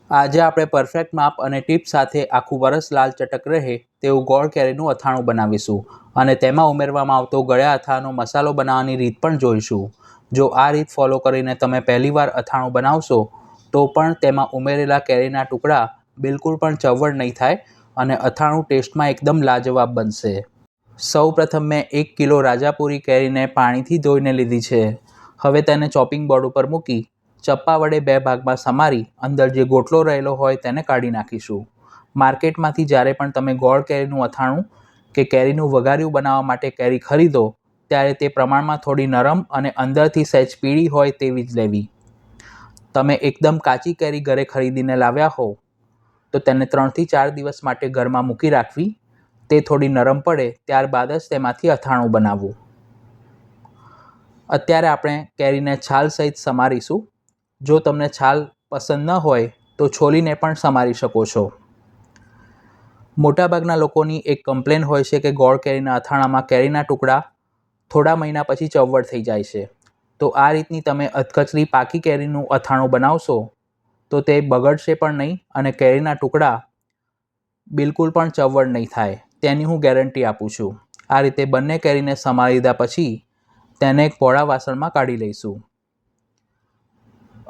આજે આપણે પરફેક્ટ માપ અને ટિપ્સ સાથે આખું વરસ લાલ ચટક રહે તેવું ગોળ કેરીનું અથાણું બનાવીશું અને તેમાં ઉમેરવામાં આવતો ગળ્યા અથાણાંનો મસાલો બનાવવાની રીત પણ જોઈશું. જો આ રીત ફોલો કરીને તમે પહેલીવાર અથાણું બનાવશો તો પણ તેમાં ઉમેરેલા કેરીના ટુકડા બિલકુલ પણ ચવડ નહીં થાય અને અથાણું ટેસ્ટમાં એકદમ લાજવાબ બનશે. સૌ પ્રથમ મેં 1 કિલો રાજાપુરી કેરીને પાણીથી ધોઈને લીધી છે. હવે તેને ચોપિંગ બોર્ડ ઉપર મૂકી ચપ્પા વડે 2 ભાગમાં સમારી અંદર જે ગોટલો રહેલો હોય તેને કાઢી નાખીશું. માર્કેટમાંથી જ્યારે પણ તમે ગોળ કેરીનું અથાણું કે કેરીનું વઘાર્યું બનાવવા માટે કેરી ખરીદો ત્યારે તે પ્રમાણમાં થોડી નરમ અને અંદરથી સહેજ પીળી હોય તેવી જ લેવી. તમે એકદમ કાચી કેરી ઘરે ખરીદીને લાવ્યા હો તો તેને 3 થી 4 દિવસ માટે ઘરમાં મૂકી રાખવી. તે થોડી નરમ પડે ત્યારબાદ જ તેમાંથી અથાણું બનાવવું. અત્યારે આપણે કેરીને છાલ સહિત સમારીશું. જો તમને છાલ પસંદ ન હોય તો છોલીને પણ સમારી શકો છો. મોટાભાગના લોકોની એક કમ્પ્લેન હોય છે કે ગોળ કેરીના અથાણામાં કેરીના ટુકડા થોડા મહિના પછી ચવડ થઈ જાય છે. તો આ રીતની તમે અધકચરી પાકી કેરીનું અથાણું બનાવશો તો તે બગડશે પણ નહીં અને કેરીના ટુકડા બિલકુલ પણ ચવડ નહીં થાય તેની હું ગેરંટી આપું છું. આ રીતે બંને કેરીને સમારી લીધા પછી તેને એક પોળા વાસણમાં કાઢી લઈશું.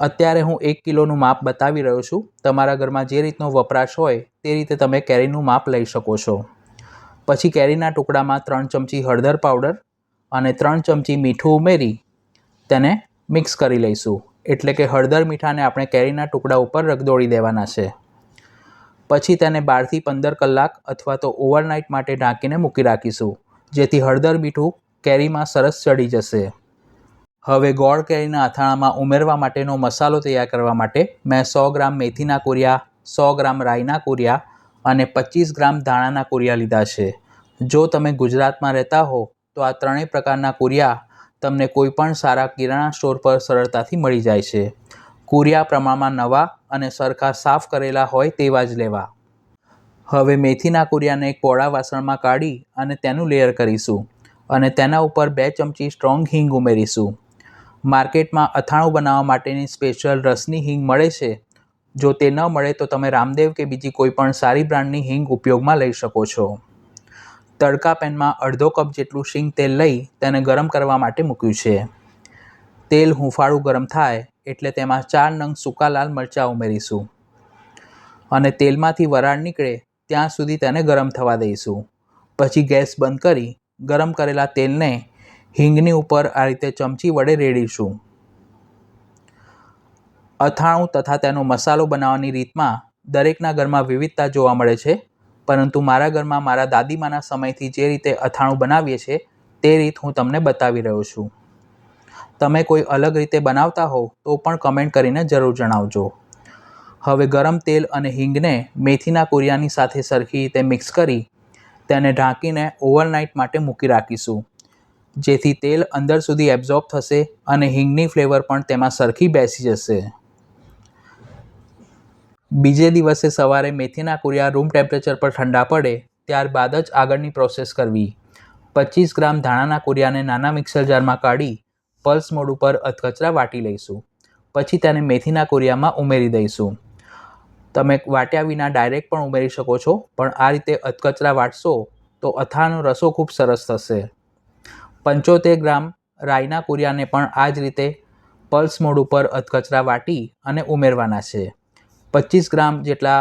અત્યારે હું 1 કિલોનું માપ બતાવી રહ્યો છું. તમારા ઘરમાં જે રીતનો વપરાશ હોય તે રીતે તમે કેરીનું માપ લઈ શકો છો. પછી કેરીના ટુકડામાં 3 ચમચી હળદર પાવડર અને 3 ચમચી મીઠું ઉમેરી તેને મિક્સ કરી લઈશું. એટલે કે હળદર મીઠાને આપણે કેરીના ટુકડા ઉપર રગદોળી દેવાના છે. પછી તેને 12 થી 15 કલાક અથવા તો ઓવરનાઇટ માટે ઢાંકીને મૂકી રાખીશું જેથી હળદર મીઠું કેરીમાં સરસ ચડી જશે. હવે ગોળ કેરીના અથાણામાં ઉમેરવા માટેનો મસાલો તૈયાર કરવા માટે મેં 100 ગ્રામ મેથીના કુરિયા, 100 ગ્રામ રાઈના કુરિયા અને 25 ગ્રામ ધાણાના કુરિયા લીધા છે. જો તમે ગુજરાતમાં રહેતા હો તો આ ત્રણેય પ્રકારના કુરિયા તમને કોઈપણ સારા કિરાણા સ્ટોર પર સરળતાથી મળી જાય છે. કુરિયા પ્રમાણમાં નવા અને સરખા સાફ કરેલા હોય તેવા જ લેવા. હવે મેથીના કુરિયાને એક પોળા વાસણમાં કાઢી અને તેનું લેયર કરીશું અને તેના ઉપર 2 ચમચી સ્ટ્રોંગ હિંગ ઉમેરીશું. માર્કેટમાં અથાણું બનાવવા માટેની સ્પેશિયલ રસની હિંગ મળે છે. જો તે ન મળે તો તમે રામદેવ કે બીજી કોઈ પણ સારી બ્રાન્ડની હિંગ ઉપયોગમાં લઈ શકો છો. તડકા પેનમાં અડધો કપ જેટલું શીંગ તેલ લઈ તેને ગરમ કરવા માટે મૂક્યું છે. તેલ હૂંફાળું ગરમ થાય એટલે તેમાં 4 નંગ સૂકા લાલ મરચાં ઉમેરીશું અને તેલમાંથી વરાળ નીકળે ત્યાં સુધી તેને ગરમ થવા દઈશું. પછી ગેસ બંધ કરી ગરમ કરેલા તેલને હિંગની ઉપર આ રીતે ચમચી વડે રેડીશું. અથાણું તથા તેનો મસાલો બનાવવાની રીતમાં દરેકના ઘરમાં વિવિધતા જોવા મળે છે, પરંતુ મારા ઘરમાં મારા દાદીમાના સમયથી જે રીતે અથાણું બનાવીએ છીએ તે રીત હું તમને બતાવી રહ્યો છું. તમે કોઈ અલગ રીતે બનાવતા હો તો પણ કમેન્ટ કરીને જરૂર જણાવજો. હવે ગરમ તેલ અને હિંગને મેથીના કુરિયાની સાથે સરખી રીતે મિક્સ કરી તેને ઢાંકીને ઓવરનાઇટ માટે મૂકી રાખીશું જેથી તેલ અંદર સુધી એબ્ઝોર્બ થશે અને હિંગની ફ્લેવર પણ તેમાં સરખી બેસી જશે. બીજે દિવસે સવારે મેથીના કુરિયા રૂમ ટેમ્પરેચર પર ઠંડા પડે ત્યારબાદ જ આગળની પ્રોસેસ કરવી. 25 ગ્રામ ધાણાના કુરિયાને નાના મિક્સર જારમાં કાઢી પલ્સ મોડ ઉપર અધકચરા વાટી લઈશું. પછી તેને મેથીના કુરિયામાં ઉમેરી દઈશું. તમે વાટ્યા વિના ડાયરેક્ટ પણ ઉમેરી શકો છો, પણ આ રીતે અધકચરા વાટશો તો અથાણાંનો રસો ખૂબ સરસ થશે. 75 ગ્રામ રાઈના કુરિયાને પણ આ જ રીતે પલ્સ મોડ ઉપર અધકચરા વાટી અને ઉમેરવાના છે. 25 ગ્રામ જેટલા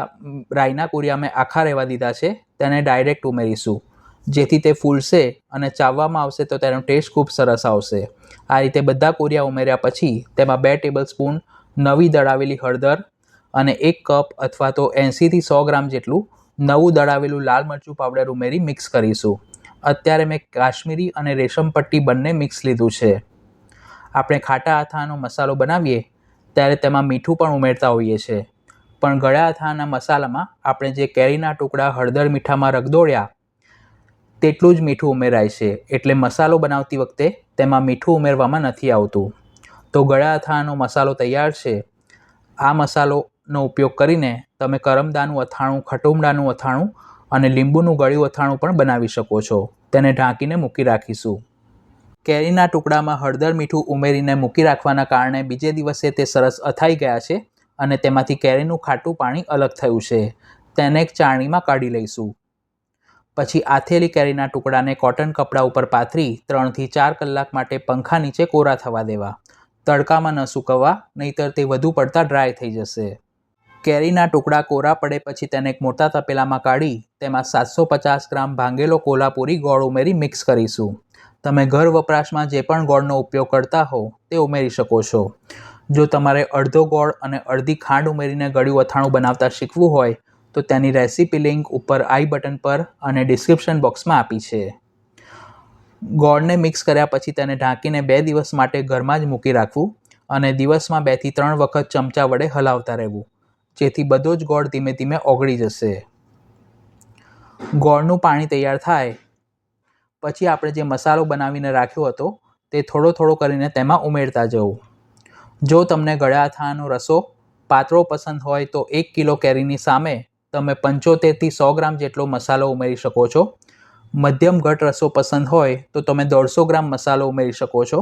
રાઈના કુરિયા મેં આખા રહેવા દીધા છે તેને ડાયરેક્ટ ઉમેરીશું જેથી તે ફૂલશે અને ચાવવામાં આવશે તો તેનો ટેસ્ટ ખૂબ સરસ આવશે. આ રીતે બધા કુરિયા ઉમેર્યા પછી તેમાં 2 ટેબલસ્પૂન નવી દળાવેલી હળદર અને 1 કપ અથવા તો 80 થી 100 ગ્રામ જેટલું નવું દળાવેલું લાલ મરચું પાવડર ઉમેરી મિક્સ કરીશું. અત્યારે મેં કાશ્મીરી અને રેશમ પટ્ટી બંને મિક્સ લીધું છે. આપણે ખાટા અથાણાંનો મસાલો બનાવીએ ત્યારે તેમાં મીઠું પણ ઉમેરતા હોઈએ છીએ, પણ ગળ્યા અથાણાંના મસાલામાં આપણે જે કેરીના ટુકડા હળદર મીઠામાં રગદોળ્યા તેટલું જ મીઠું ઉમેરાય છે, એટલે મસાલો બનાવતી વખતે તેમાં મીઠું ઉમેરવામાં નથી આવતું. તો ગળ્યા અથાણાંનો મસાલો તૈયાર છે. આ મસાલોનો ઉપયોગ કરીને તમે કરમદાનું અથાણું, ખટુમડાનું અથાણું અને લીંબુનું ગળ્યું અથાણું પણ બનાવી શકો છો. તેને ઢાંકીને મૂકી રાખીશું. કેરીના ટુકડામાં હળદર મીઠું ઉમેરીને મૂકી રાખવાના કારણે બીજે દિવસે તે સરસ અથાઈ ગયા છે અને તેમાંથી કેરીનું ખાટું પાણી અલગ થયું છે તેને એક ચાળણીમાં કાઢી લઈશું. પછી આથેલી કેરીના ટુકડાને કોટન કપડા ઉપર પાથરી 3 થી 4 કલાક માટે પંખા નીચે કોરા થવા દેવા. તડકામાં ન સૂકવવા, નહીંતર તે વધુ પડતા ડ્રાય થઈ જશે. કેરીના ટુકડા કોરા પડે પછી તેને એક મોટા તપેલામાં કાઢી તેમાં 750 ગ્રામ ભાંગેલો કોલ્હાપુરી ગોળ ઉમેરી મિક્સ કરીશું. તમે ઘર વપરાશમાં જે પણ ગોળનો ઉપયોગ કરતા હો તે ઉમેરી શકો છો. જો તમારે અડધો ગોળ અને અડધી ખાંડ ઉમેરીને ગળ્યું અથાણું બનાવતા શીખવું હોય તો તેની રેસીપી લિંક ઉપર આઈ બટન પર અને ડિસ્ક્રિપ્શન બોક્સમાં આપી છે. ગોળને મિક્સ કર્યા પછી તેને ઢાંકીને 2 દિવસ માટે ઘરમાં જ મૂકી રાખવું અને દિવસમાં 2 થી 3 વખત ચમચા વડે હલાવતા રહેવું, જેથી બધો જ ગોળ ધીમે ધીમે ઓગળી જશે. ગોળનું પાણી તૈયાર થાય પછી આપણે જે મસાલો બનાવીને રાખ્યો હતો તે થોડો થોડો કરીને તેમાં ઉમેરતા જવું. જો તમને ગળ્યા અથાણાંનો રસો પાતળો પસંદ હોય તો 1 કિલો કેરીની સામે તમે 75 થી 100 ગ્રામ જેટલો મસાલો ઉમેરી શકો છો. મધ્યમ ઘટ રસો પસંદ હોય તો તમે 150 ગ્રામ મસાલો ઉમેરી શકો છો,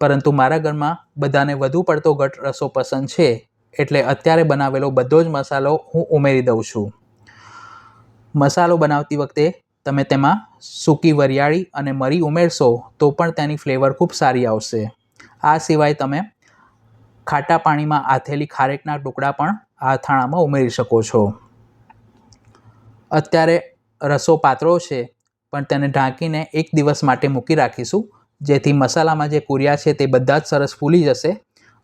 પરંતુ મારા ઘરમાં બધાને વધુ પડતો ઘટ રસો પસંદ છે એટલે અત્યારે બનાવેલો બધો જ મસાલો હું ઉમેરી દઉં છું. મસાલો બનાવતી વખતે તમે તેમાં સૂકી વરિયાળી અને મરી ઉમેરશો તો પણ તેની ફ્લેવર ખૂબ સારી આવશે. આ સિવાય તમે ખાટા પાણીમાં આથેલી ખારેકના ટુકડા પણ આ અથાણામાં ઉમેરી શકો છો. અત્યારે રસો પાતળો છે પણ તેને ઢાંકીને 1 દિવસ માટે મૂકી રાખીશું, જેથી મસાલામાં જે કુરિયા છે તે બધા જ સરસ ફૂલી જશે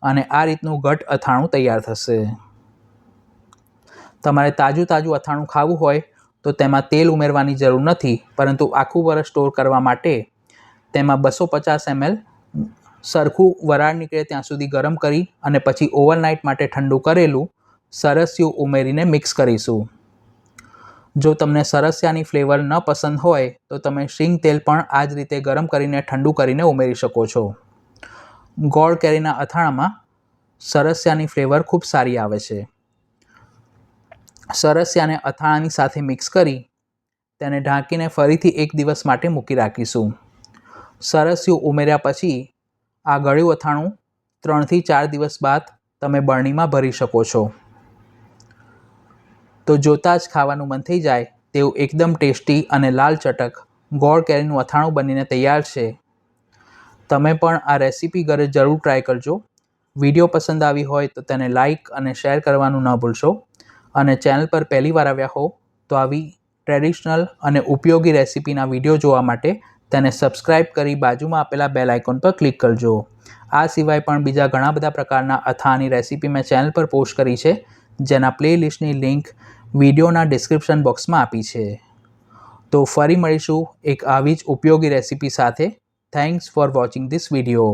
અને આ રીતનું ઘટ અથાણું તૈયાર થશે. તમારે તાજું અથાણું ખાવું હોય તો તેમાં તેલ ઉમેરવાની જરૂર નથી, પરંતુ આખું વરસ સ્ટોર કરવા માટે તેમાં 250 ml સરખું વરાળ નીકળે ત્યાં સુધી ગરમ કરી અને પછી ઓવરનાઇટ માટે ઠંડુ કરેલું સરસિયું ઉમેરીને મિક્સ કરીશું. જો તમને સરસિયાની ફ્લેવર ન પસંદ હોય તો તમે શીંગ તેલ પણ આ જ રીતે ગરમ કરીને ઠંડુ કરીને ઉમેરી શકો છો. ગોળ કેરીના અથાણામાં સરસિયાની ફ્લેવર ખૂબ સારી આવે છે. સરસિયાને અથાણાની સાથે મિક્સ કરી તેને ઢાંકીને ફરીથી 1 દિવસ માટે મૂકી રાખીશું. સરસિયું ઉમેર્યા પછી આ ગળ્યું અથાણું 3 થી 4 દિવસ બાદ તમે બરણીમાં ભરી શકો છો. તો જોતાં જ ખાવાનું મન થઈ જાય તેવું એકદમ ટેસ્ટી અને લાલ ચટક ગોળ કેરીનું અથાણું બનીને તૈયાર છે. તમે પણ આ રેસીપી ઘરે જરૂર ટ્રાય કરજો. વિડીયો પસંદ આવી હોય તો તેને લાઇક અને શેર કરવાનું ન ભૂલશો અને ચેનલ પર પહેલી વાર આવ્યા હો તો આવી ટ્રેડિશનલ અને ઉપયોગી રેસીપીના વિડીયો જોવા માટે તેને સબસ્ક્રાઇબ કરી બાજુમાં આપેલા બેલ આઇકોન પર ક્લિક કરજો. આ સિવાય પણ બીજા ઘણા બધા પ્રકારના અથાણાંની રેસીપી મેં ચેનલ પર પોસ્ટ કરી છે, જેના પ્લેલિસ્ટની લિંક વિડીયોના ડિસ્ક્રિપ્શન બોક્સમાં આપી છે. તો ફરી મળીશું એક આવી જ ઉપયોગી રેસીપી સાથે. Thanks for watching this video.